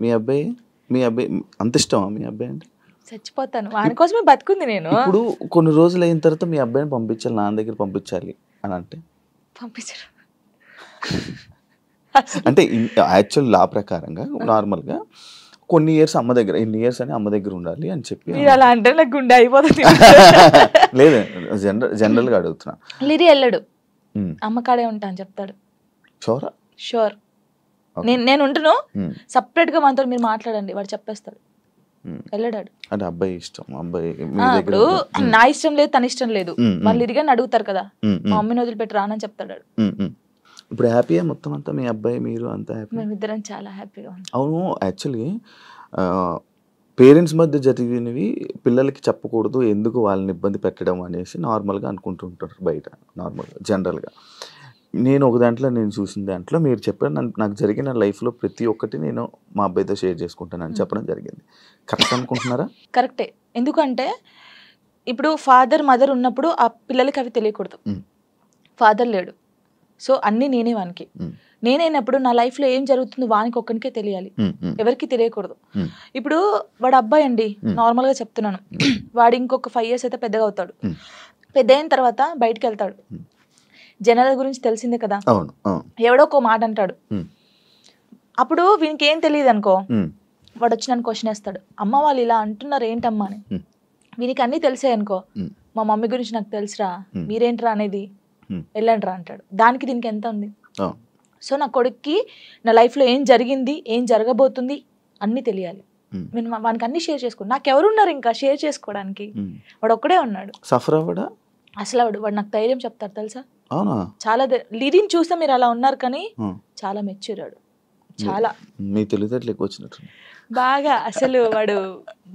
మీ అబ్బాయి అంత ఇష్టమా మీ అబ్బాయి అంటే? చచ్చిపోతాను వాని కోసమే బతుకుంది నేను. ఇప్పుడు కొన్ని రోజులు అయిన తర్వాత మీ అబ్బాయిని పంపించాలి, నాన్న దగ్గర పంపించాలి అని అంటే పంపించరు. అంటే యాక్చువల్ లా ప్రకారంగా నార్మల్గా కొన్ని ఇయర్స్ అమ్మ దగ్గర, ఇన్ని ఇయర్స్ అని అమ్మ దగ్గర ఉండాలి అని చెప్పి. మీరు అలా అంటే నాకు గుండె అయిపోతుంది. లేదు జనరల్గా అడుగుతున్నా. లిరి వెళ్ళడు, అమ్మ కాడే ఉంటా అని చెప్తాడు. షూర్. నేను ఉంటును, సపరేట్ గా మనతో మీరు మాట్లాడండి, వాడు చెప్పేస్తాడు. వెళ్ళడాడు. అంటే అబ్బాయి ఇష్టం, అబ్బాయి ఇప్పుడు నా ఇష్టం లేదు తన ఇష్టం లేదు, వాళ్ళు ఇరిగాని అడుగుతారు కదా, మా మమ్మీని వదిలిపెట్టి రానని చెప్తాడు. ఇప్పుడు హ్యాపీయా మొత్తం అంతా మీ అబ్బాయి మీరు అంతా హ్యాపీ? మేమిద్దరం చాలా హ్యాపీగా ఉన్నాం. అవును, యాక్చువల్లీ పేరెంట్స్ మధ్య జరిగినవి పిల్లలకి చెప్పకూడదు, ఎందుకు వాళ్ళని ఇబ్బంది పెట్టడం అనేసి నార్మల్గా అనుకుంటుంటారు బయట, నార్మల్గా జనరల్గా. నేను ఒక దాంట్లో నేను చూసిన దాంట్లో మీరు చెప్పారు, నాకు జరిగిన లైఫ్లో ప్రతి ఒక్కటి నేను మా అబ్బాయితో షేర్ చేసుకుంటానని చెప్పడం జరిగింది. కరెక్ట్ అనుకుంటున్నారా? కరెక్టే. ఎందుకంటే ఇప్పుడు ఫాదర్ మదర్ ఉన్నప్పుడు ఆ పిల్లలకి అవి తెలియకూడదు. ఫాదర్ లేడు, సో అన్నీ నేనే వానికి. నేనైనప్పుడు నా లైఫ్లో ఏం జరుగుతుందో వానికి ఒక్కనికే తెలియాలి, ఎవరికి తెలియకూడదు. ఇప్పుడు వాడు అబ్బాయి అండి, నార్మల్గా చెప్తున్నాను, వాడు ఇంకొక 5 years అయితే పెద్దగా అవుతాడు. పెద్ద అయిన తర్వాత బయటికి వెళ్తాడు, జనాల గురించి తెలిసిందే కదా, ఎవడో ఒక మాట అంటాడు. అప్పుడు వీనికి ఏం తెలియదు అనుకో, వాడు వచ్చి నన్ను క్వశ్చన్ వేస్తాడు, అమ్మ వాళ్ళు ఇలా అంటున్నారు ఏంటమ్మా అని. వీనికి అన్నీ తెలిసాయి అనుకో, మా మమ్మీ గురించి నాకు తెలుసురా, మీరేంట్రా అనేది, వెళ్ళండి రా అంటాడు. దానికి దీనికి ఎంత ఉంది? సో నా కొడుక్కి నా లైఫ్లో ఏం జరిగింది, ఏం జరగబోతుంది అన్నీ తెలియాలి. నేను వానికి అన్ని షేర్ చేసుకో, నాకెవరున్నారు ఇంకా షేర్ చేసుకోవడానికి, వాడు ఒక్కడే ఉన్నాడు. సఫర్ అవ్వడా అసలు వాడు నాకు ధైర్యం చెప్తారు తెలుసా. అవునా? చాలా లిరిని చూస్తే మీరు అలా ఉన్నారు కానీ చాలా మెచ్యూరాడు, చాలా. మీ తెలివితేటలు ఎక్కువ వచ్చినట్టు బాగా. అసలు వాడు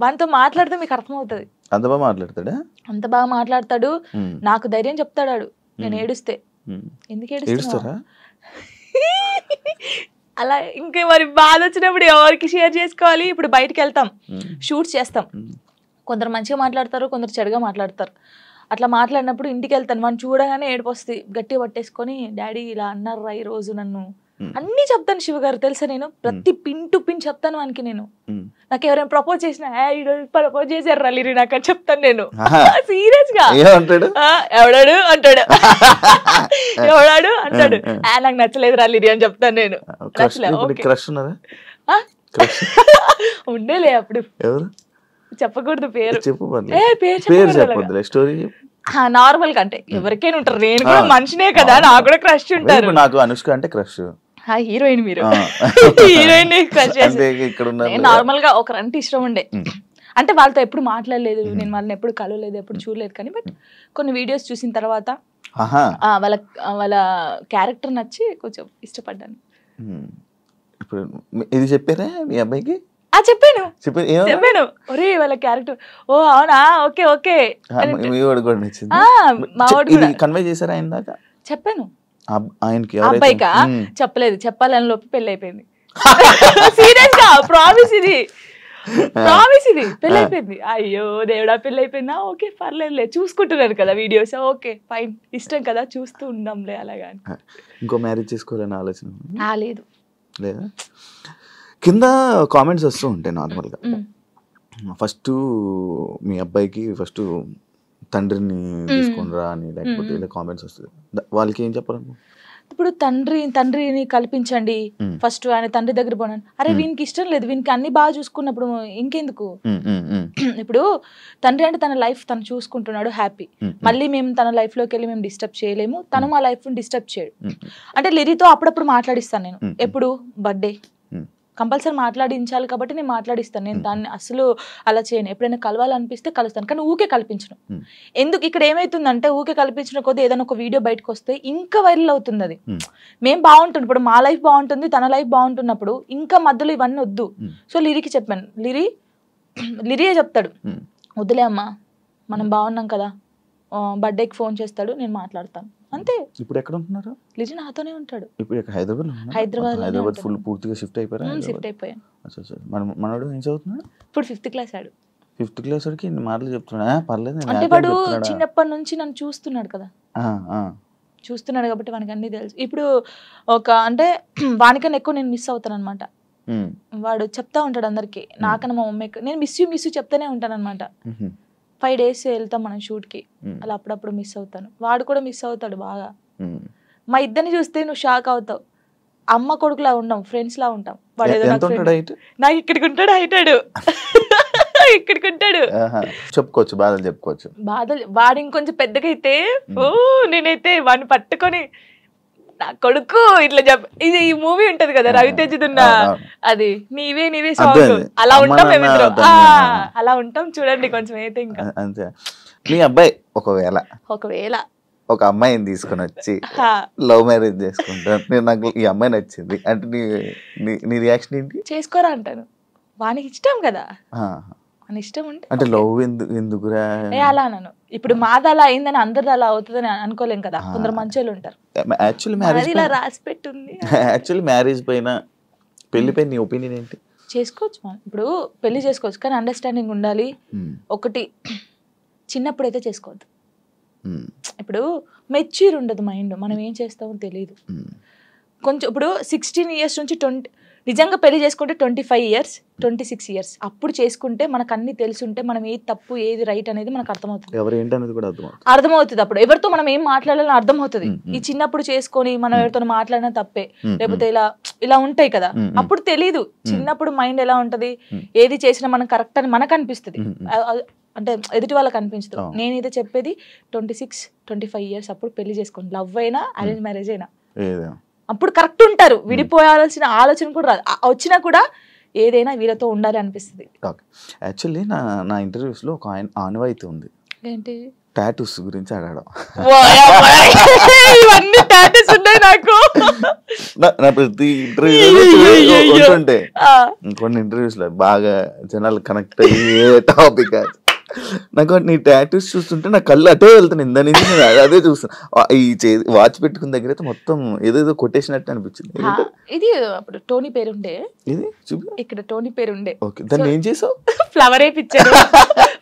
వానితో మాట్లాడితే మీకు అర్థమవుతుంది. అంత బాగా మాట్లాడతాడా? అంత బాగా మాట్లాడతాడు, నాకు ధైర్యం చెప్తాడు. నేను ఏడుస్తే, ఎందుకు ఏడుస్తారా అలా. ఇంకా మరి బాధ వచ్చినప్పుడు ఎవరికి షేర్ చేసుకోవాలి? ఇప్పుడు బయటకు వెళ్తాం, షూట్స్ చేస్తాం, కొందరు మంచిగా మాట్లాడతారు, కొందరు చెడుగా మాట్లాడతారు. అట్లా మాట్లాడినప్పుడు ఇంటికి వెళ్తాను, వాడిని చూడగానే ఏడుపు వస్తుంది, గట్టిగా పట్టేసుకొని డాడీ ఇలా అన్నారా ఈ రోజు నన్ను అన్నీ చెప్తాను. శివ గారు తెలుసా, నేను ప్రతి పిన్ టు పిన్ చెప్తాను వానికి. నేను నాకు ఎవరైనా ప్రపోజ్ చేసినా, ప్రపోజ్ చేశారు లిరి నాకు అని చెప్తాను నేను, సీరియస్ గా. ఎవడాడు అంటాడు, ఎవడాడు అంటాడు, నాకు నచ్చలేదు రా లిరి అని చెప్తాను నేను. ఉండేలే అప్పుడు, చెప్పకూడదు పేరు, నార్మల్ గా అంటే ఎవరికైనా ఉంటారు, నేను కూడా మనిషినే కదా, నాకు కూడా క్రష్ ఉంటారు. నాకు అనుష్క అంటే క్రష్, హీరోయిన్ మీరు హీరోయిన్ క్రష్. నార్మల్ గా ఒకరంటే ఇష్టం ఉండే, అంటే వాళ్ళతో ఎప్పుడు మాట్లాడలేదు, నేను వాళ్ళని ఎప్పుడు కలవలేదు, ఎప్పుడు చూడలేదు. కానీ బట్ కొన్ని వీడియోస్ చూసిన తర్వాత వాళ్ళ క్యారెక్టర్ నచ్చి కొంచెం ఇష్టపడ్డాను. ఇప్పుడు ఇది చెప్పారా మీ అబ్బాయికి? చెప్పాను, ఒరే వాళ్ళ క్యారెక్టర్, ఓ అవునా, ఓకే ఓకే. చెప్పాను అబ్బాయికా, చెప్పలేదు, చెప్పాలని లోపు పెళ్లి అయిపోయింది. సీరియస్ గా ప్రామిస్, ఇది ప్రామిస్, ఇది పెళ్లి అయిపోయింది. అయ్యో దేవుడా, పెళ్లి అయిపోయిందా, ఓకే పర్లేదులే, చూసుకుంటున్నారు కదా వీడియోస్, ఓకే ఫైన్, ఇష్టం కదా చూస్తూ ఉందాంలే అలాగా. ఇంకో మ్యారేజ్ చేసుకోవాలని ఆలోచన లేదు లేదా? కింద కామెంట్స్ వస్తూ ఉంటాయి నార్మల్గా. ఫస్ట్ మీ అబ్బాయికి ఫస్ట్ తండ్రిని తీసుకునిరా అని, లేకపోతే ఇలా కామెంట్స్ వస్తుంది, వాళ్ళకి ఏం చెప్పాలను? ఇప్పుడు తండ్రిని కల్పించండి ఫస్ట్, ఆయన తండ్రి దగ్గర పోనండి. అరే వీనికి ఇష్టం లేదు, వీనికి అన్ని బాగా చూసుకున్నప్పుడు ఇంకెందుకు? ఇప్పుడు తండ్రి అంటే తన లైఫ్ తను చూసుకుంటున్నాడు, హ్యాపీ. మళ్ళీ మేము తన లైఫ్ లోకి వెళ్ళి మేము డిస్టర్బ్ చేయలేము, తను మా లైఫ్ డిస్టర్బ్ చేయడు. అంటే లిరితో అప్పుడప్పుడు మాట్లాడిస్తాను నేను, ఎప్పుడు బర్త్డే కంపల్సరీ మాట్లాడించాలి కాబట్టి నేను మాట్లాడిస్తాను. నేను దాన్ని అసలు అలా చేయను, ఎప్పుడైనా కలవాలనిపిస్తే కలుస్తాను, కానీ ఊకే కల్పించను. ఎందుకు ఇక్కడ ఏమైతుందంటే, ఊకే కల్పించిన కొద్ది ఏదైనా ఒక వీడియో బయటకు వస్తే ఇంకా వైరల్ అవుతుంది. అది మేము బాగుంటుంది, ఇప్పుడు మా లైఫ్ బాగుంటుంది, తన లైఫ్ బాగుంటున్నప్పుడు ఇంకా మధ్యలో ఇవన్నీ వద్దు. సో లిరికి చెప్పాను, లిరియే చెప్తాడు, వద్దులే అమ్మా మనం బాగున్నాం కదా, బర్త్డేకి ఫోన్ చేస్తాడు, నేను మాట్లాడతాను అంతే. ఇప్పుడు ఎక్కడ ఉంటున్నారు? లిజి నాతోనే ఉంటాడు. ఇప్పుడు హైదరాబాద్ ఫుల్ పూర్తిగా షిఫ్ట్ అయిపోయారా? షిఫ్ట్ అయిపోయాను. మనోడు ఏం చదువుతున్నాడు? ఇప్పుడు 5th క్లాస్ ఆడు. 5th క్లాస్ వాడికి ఇన్ని మాటలు చెప్తున్నా, పర్లేదు. అంటే వాడు చిన్నప్పటి నుంచి నన్ను చూస్తున్నాడు కదా, చూస్తున్నాడు కాబట్టి వానికి అన్ని తెలుసు. ఇప్పుడు ఒక అంటే వానికన్నా ఎక్కువ నేను మిస్ అవుతాను అనమాట. వాడు చెప్తా ఉంటాడు అందరికి, నాకన్నా మా మమ్మీకి. నేను మిస్ యూ చెప్తానే ఉంటాను అనమాట. 5 days వెళ్తాం మనం షూట్కి, అలా అప్పుడప్పుడు మిస్ అవుతాను. వాడు కూడా మిస్ అవుతాడు బాగా. మా ఇద్దరిని చూస్తే నువ్వు షాక్ అవుతావు. అమ్మ కొడుకులా ఉండం, ఫ్రెండ్స్ లా ఉంటాం. వాడు ఏదో నాకు ఇక్కడికి ఉంటాడు, హైటాడు ఇక్కడికి ఉంటాడు. చెప్పుకోవచ్చు, బాధలు చెప్పుకోవచ్చు. బాధలు వాడు ఇంకొంచెం పెద్దగా అయితే నేనైతే వాడిని పట్టుకొని నా కొడుకు ఇట్లా ఇది ఈ మూవీ ఉంటది కదా రవితేజదున్న, అది నీవే సాంగ్, అలా ఉంటాం మేమిద్దరం. అలా ఉంటాం చూడండి కొంచెం అయితే. ఇంకా అంతే. మీ అబ్బాయి ఒకవేళ ఒక అమ్మాయిని తీసుకొని వచ్చి లవ్ మ్యారేజ్ చేసుకుంటాను, నాకు ఈ అమ్మాయి నచ్చింది అంటే నీ రియాక్షన్ ఏంటి? చేసుకోరా అంటాను. వానికి ఇష్టం కదా, అని ఇష్టం ఉంటే అంటే లవ్ ఎందుకురా అలా అన్నాను. ఇప్పుడు మాది అలా అయిందని అందరిది అలా అవుతుందని అనుకోలేం కదా, కొందరు మంచోళ్ళు ఉంటారు. యాక్చువల్లీ మ్యారేజ్ పైన పెళ్లి పైన నీ ఒపీనియన్ ఏంటి? చేసుకోవచ్చు మనం, ఇప్పుడు పెళ్లి చేసుకోవచ్చు, కానీ అండర్స్టాండింగ్ ఉండాలి. ఒకటి, చిన్నప్పుడు అయితే చేసుకోవద్దు. ఇప్పుడు మెచ్యూర్ ఉండదు మైండ్, మనం ఏం చేస్తామో తెలియదు. కొంచెం ఇప్పుడు 16 years నుంచి 20, నిజంగా పెళ్లి చేసుకుంటే 25 years 26 years అప్పుడు చేసుకుంటే మనకు అన్ని తెలుసుంటే మనం ఏది తప్పు ఏది రైట్ అనేది మనకు అర్థమవుతుంది. అర్థమవుతుంది అప్పుడు ఎవరితో మనం ఏం మాట్లాడాలని అర్థమవుతుంది. ఈ చిన్నప్పుడు చేసుకొని మనం ఎవరితో మాట్లాడినా తప్పే, లేకపోతే ఇలా ఉంటాయి కదా, అప్పుడు తెలీదు. చిన్నప్పుడు మైండ్ ఎలా ఉంటది, ఏది చేసినా మనం కరెక్ట్ అని మనకు అనిపిస్తుంది, అంటే ఎదుటి వాళ్ళకి అనిపించదు. నేనైతే చెప్పేది 26-25 years అప్పుడు పెళ్లి చేసుకోండి. లవ్ అయినా అరేంజ్ మ్యారేజ్ అయినా అప్పుడు కరెక్ట్ ఉంటారు. విడిపోయాల్సిన ఆలోచన కూడా రాదు, వచ్చినా కూడా ఏదైనా వీళ్ళతో ఉండాలి అనిపిస్తుంది. యాక్చువల్లీ నా ఇంటర్వ్యూస్ లో ఒక ఆనవాయితీ ఉంది, ఏంటి టాటూస్ గురించి అడగడం. ఇవన్నీ టాటూస్ ఉన్నాయి నాకు. నా ప్రతి ఇంటర్వ్యూ ఉంటే కొన్ని ఇంటర్వ్యూస్ లో బాగా జనాలు కనెక్ట్ అయ్యే టాపిక్ నాకు నీ టాటూస్ చూస్తుంటే నా కళ్ళు అటే వెళ్తాను. ఇందా నుంచి నేను అదే చూస్తాను. ఈ వాచ్ పెట్టుకున్న దగ్గర అయితే మొత్తం ఏదేదో కొట్టేసినట్టు అనిపించింది. ఇది అప్పుడు టోనీ పేరుండే, ఇది ఇక్కడ టోనీ పేరుండే. దాన్ని ఏం చేసావు? ఫ్లవర్ వేయించారు.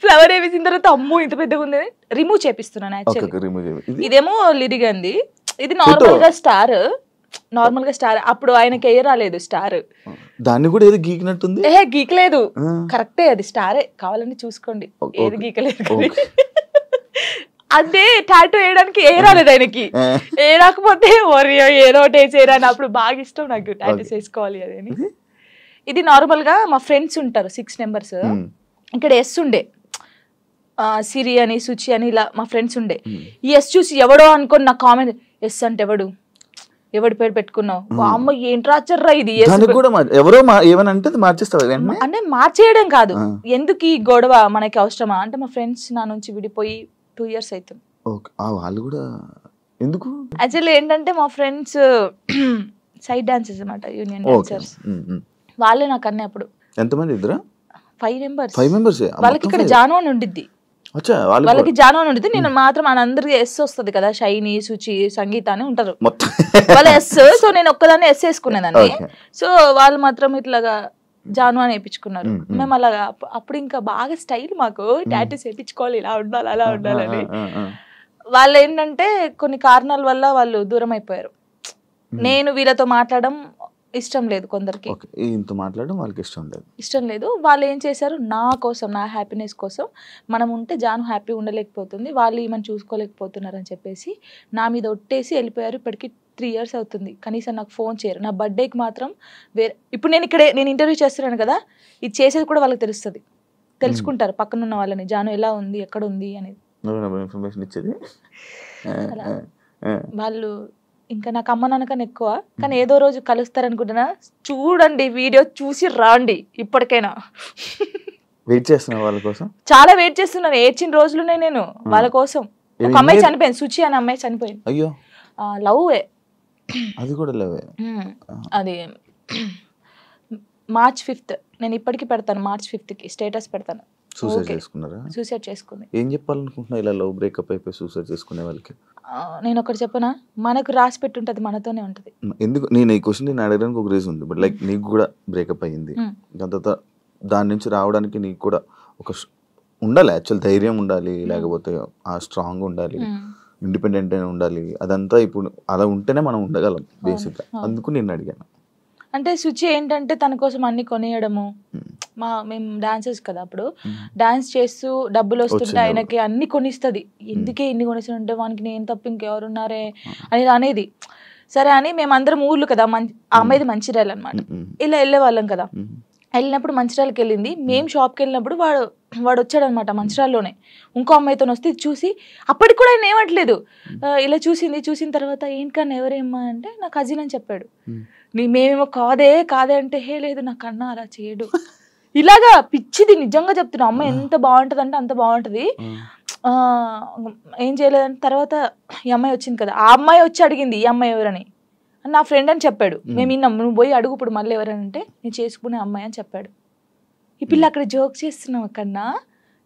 ఫ్లవర్ వేసిన తర్వాత అమ్మో ఇంత పెద్దగా ఉంది, రిమూవ్ చేపిస్తున్నాను. యాక్చువల్లీ ఇదేమో లిరిగంది, ఇది నార్మల్ గా స్టార్. అప్పుడు ఆయనకి ఏ రాలేదు స్టార్, దాన్ని కూడా ఏది గీకినట్టుంది. గీకలేదు, కరెక్టే, అది స్టారే, కావాలని చూసుకోండి, ఏది గీకలేదు. అదే టాటూ వేయడానికి ఏ రాలేదు ఆయనకి, ఏ రాకపోతే ఏదో ఒకటి వేసేయరా అని. అప్పుడు బాగా ఇష్టం నాకు టాటూస్ వేసుకోవాలి అదని. ఇది నార్మల్ గా మా ఫ్రెండ్స్ ఉంటారు 6 members, ఇక్కడ ఎస్ ఉండే, సిరి అని సుచి అని ఇలా మా ఫ్రెండ్స్ ఉండే. ఈ ఎస్ చూసి ఎవడో అనుకోని నా కామెంట్, ఎస్ అంటే ఎవడి పేరు పెట్టుకున్నావు, అమ్మ ఏంటి రాచర్రా ఇది, ఎవరో ఏమనంటే మార్చేస్తావు అంటే మార్చేయడం కాదు, ఎందుకు ఈ గొడవ మనకి అవసరమా అంటే, మా ఫ్రెండ్స్ నా నుంచి విడిపోయి 2 years అవుతుంది. వాళ్ళు కూడా ఎందుకు? యాక్చువల్లీ ఏంటంటే మా ఫ్రెండ్స్ సైడ్ డాన్సర్స్ అన్నమాట, యూనియన్ డాన్సర్స్. వాళ్ళే నాకు అన్నీ. అప్పుడు ఎంతమంది? ఇద్దరు 5 members. వాళ్ళకి ఇక్కడ జాను అని ఉండిద్ది, వాళ్ళకి జాను అని ఉండిద్ది. నేను మాత్రం అందరికి ఎస్ వస్తుంది కదా, షైని, సుచి, సంగీత అని ఉంటారు వాళ్ళ ఎస్. సో నేను ఒక్కదాన్ని ఎస్ వేసుకునేదాన్ని. సో వాళ్ళు మాత్రం ఇట్లాగా జాను అని వేయించుకున్నారు. మేము అలాగా అప్పుడు ఇంకా బాగా స్టైల్, మాకు టాటూస్ వేయించుకోవాలి, ఇలా ఉండాలి అలా ఉండాలని. వాళ్ళు ఏంటంటే కొన్ని కారణాల వల్ల వాళ్ళు దూరం అయిపోయారు. నేను వీళ్ళతో మాట్లాడడం ఇష్టం లేదు, కొందరికి మాట్లాడడం వాళ్ళకి ఇష్టం లేదు. వాళ్ళు ఏం చేశారు, నా కోసం, నా హ్యాపీనెస్ కోసం, మనం ఉంటే జాను హ్యాపీ ఉండలేకపోతుంది, వాళ్ళు ఏమని చూసుకోలేకపోతున్నారు అని చెప్పేసి నా మీద ఒట్టేసి వెళ్ళిపోయారు. ఇప్పటికి 3 years అవుతుంది, కనీసం నాకు ఫోన్ చేయరు. నా బర్త్డేకి మాత్రం ఇప్పుడు నేను ఇంటర్వ్యూ చేస్తున్నాను కదా, ఇది చేసేది కూడా వాళ్ళకి తెలుసుకుంటారు పక్కన ఉన్న వాళ్ళని, జాను ఎలా ఉంది, ఎక్కడ ఉంది అనేది వాళ్ళు. ఇంకా నాకు అమ్మ నాన్నకన్నా ఎక్కువ, కానీ ఏదో రోజు కలుస్తారనుకుంటున్నా. చూడండి వీడియో చూసి రాండి, ఇప్పటికైనా వెయిట్ చేస్తున్నా వాళ్ళ కోసం, చాలా వెయిట్ చేస్తున్నాను. ఏడ్చిన రోజులునే నేను వాళ్ళ కోసం. ఒక అమ్మాయి చనిపోయింది, సుచి అనే అమ్మాయి చనిపోయింది. అయ్యో, లవ్, అది కూడా లవ్. అది March 5th, నేను ఇప్పటికి పెడతాను, March 5th స్టేటస్ పెడతాను. సూసైడ్ చేసుకుంది. ఏం చెప్పాలనుకుంటున్నా ఇలా లవ్ బ్రేకప్ అయిపోయి సూసైడ్ చేసుకునే వాళ్ళకి? నేను ఒకటి చెప్పనా, మనకు రాసి పెట్టి ఉంటుంది, మనతోనే ఉంటుంది. ఎందుకు నేను ఈ క్వశ్చన్ నేను అడగడానికి ఒక రీజన్ ఉంది. బట్ లైక్ నీకు కూడా బ్రేకప్ అయ్యింది, దాని తర్వాత దాని నుంచి రావడానికి నీకు కూడా ఒక ఉండాలి, యాక్చువల్ ధైర్యం ఉండాలి, లేకపోతే ఆ స్ట్రాంగ్ ఉండాలి, ఇండిపెండెంట్ అయినా ఉండాలి. అదంతా ఇప్పుడు అలా ఉంటేనే మనం ఉండగలం బేసిక్గా. అందుకు నేను అడిగాను. అంటే శుచి ఏంటంటే తన కోసం అన్ని కొనియడము. మేము డాన్సర్స్ కదా అప్పుడు, డాన్స్ చేస్తూ డబ్బులు వస్తుంటే ఆయనకి అన్ని కొనిస్తుంది. ఎందుకే ఇన్ని కొనిస్తుంటే వానికి నేను తప్ప ఇంకెవరున్నారే అనేది అనేది. సరే అని మేమందరం ఊర్లు కదా, ఆ అమ్మాయిది మంచిర్యాల అనమాట, ఇలా వెళ్ళే వాళ్ళం కదా. వెళ్ళినప్పుడు మంచిర్యాలకి వెళ్ళింది. మేము షాప్కి వెళ్ళినప్పుడు వాడు వచ్చాడు అనమాట మంచిర్యాలలోనే. ఇంకో అమ్మాయితో వస్తే చూసి అప్పటికి కూడా ఆయన ఏమట్లేదు. ఇలా చూసిన తర్వాత ఏంటన్నా ఎవరేమ్మా అంటే నా కజిన్ అని చెప్పాడు. మేమేమో కాదే అంటే హే లేదు నా కన్నా అలా చేయడు. ఇలాగా పిచ్చిది నిజంగా చెప్తున్నా. అమ్మాయి ఎంత బాగుంటుంది అంటే అంత బాగుంటుంది. ఏం చేయలేదంటే తర్వాత ఈ అమ్మాయి వచ్చింది కదా, ఆ అమ్మాయి వచ్చి అడిగింది ఈ అమ్మాయి ఎవరని. నా ఫ్రెండ్ అని చెప్పాడు. మేము విన్నాం. నువ్వు పోయి అడుగు ఇప్పుడు మళ్ళీ ఎవరనంటే నేను చేసుకునే అమ్మాయి అని చెప్పాడు. ఈ పిల్ల అక్కడ జోక్ చేస్తున్నావు కన్నా,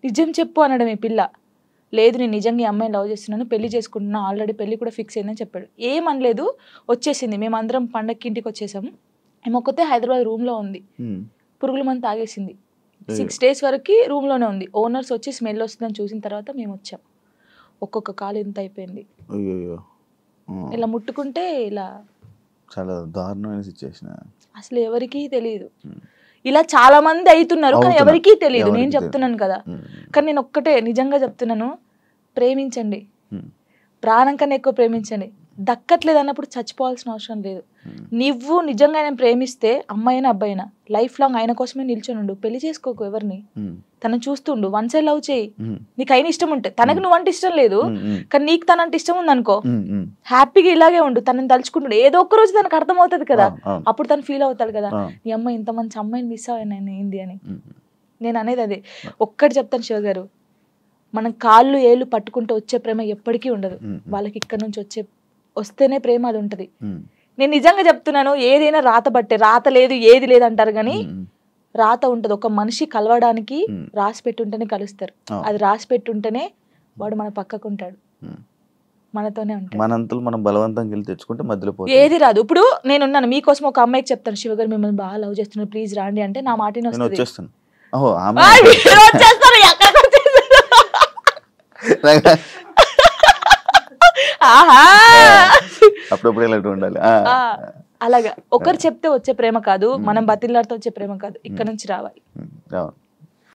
నిజం చెప్పు అనడం. ఈ పిల్ల లేదు నేను నిజంగా ఈ అమ్మాయిని లవ్ చేస్తున్నాను, పెళ్లి చేసుకుంటున్నా, ఆల్రెడీ పెళ్లి కూడా ఫిక్స్ అయిందని చెప్పాడు. ఏమనలేదు, వచ్చేసింది. మేమందరం పండగకి ఇంటికి వచ్చేసాము. ఏమొక్కతే హైదరాబాద్ రూమ్లో ఉంది. పురుగుల మందు తాగేసింది. 6 days వరకు రూమ్లోనే ఉంది. ఓనర్స్ వచ్చి స్మెల్ వస్తుందని చూసిన తర్వాత మేము వచ్చాం. ఒక్కొక్క కాలు ఇంత అయిపోయింది. ఇలా ముట్టుకుంటే ఇలా చాలా దారుణమైన సిచ్యువేషన్. అసలు ఎవరికీ తెలియదు. ఇలా చాలా మంది అవుతున్నారు కానీ ఎవరికీ తెలియదు. నేను చెప్తున్నాను కదా. కానీ నేను ఒక్కటే నిజంగా చెప్తున్నాను, ప్రేమించండి, ప్రాణం కన్నా ఎక్కువ ప్రేమించండి. దక్కట్లేదు అన్నప్పుడు చచ్చిపోవాల్సిన అవసరం లేదు. నువ్వు నిజంగా ఆయన ప్రేమిస్తే అమ్మాయినా అబ్బాయినా లైఫ్ లాంగ్ ఆయన కోసమే నిల్చొని ఉండు. పెళ్లి చేసుకోకు ఎవరిని, తనను చూస్తుండు. వన్ సైడ్ లవ్ చేయి. నీకు అయిన ఇష్టం ఉంటే, తనకు నువ్వంటే ఇష్టం లేదు కానీ నీకు తనంటే ఇష్టం ఉంది అనుకో, హ్యాపీగా ఇలాగే ఉండు. తనని తలుచుకుంటుండు. ఏదో ఒక్క రోజు తనకు అర్థం అవుతుంది కదా, అప్పుడు తను ఫీల్ అవుతాడు కదా, ఈ అమ్మాయి ఇంత మంచి అమ్మాయిని మిస్ అయ్యాను ఏంది అని. నేను అనేది అదే. ఒక్కటి చెప్తాను శివ గారు, మనం కాళ్ళు ఏళ్ళు పట్టుకుంటూ వచ్చే ప్రేమ ఎప్పటికీ ఉండదు. వాళ్ళకి ఇక్కడ నుంచి వస్తేనే ప్రేమ అది ఉంటది. నేను నిజంగా చెప్తున్నాను, ఏదైనా రాత బట్టే. రాత లేదు ఏది లేదు అంటారు కానీ రాత ఉంటది. ఒక మనిషి కలవడానికి రాసి పెట్టుంటేనే కలుస్తారు. అది రాసి పెట్టుంటేనే వాడు మన పక్కకు ఉంటాడు, మనతోనే ఉంటాడు. మనంతలు మనం బలవంతంగా వెళ్ళి తెచ్చుకుంటే మధ్యలో ఏది రాదు. ఇప్పుడు నేనున్నాను మీకోసం, ఒక అమ్మాయికి చెప్తాను శివ గారు మిమ్మల్ని బాగా లవ్ చేస్తున్నారు ప్లీజ్ రాండి అంటే నా మాట వచ్చేస్తాను. అప్పుడప్పుడు ఇలాంటి ఉండాలి. అలాగా ఒకరు చెప్తే వచ్చే ప్రేమ కాదు, మనం బతిలాడితే వచ్చే ప్రేమ కాదు, ఇక్కడ నుంచి రావాలి.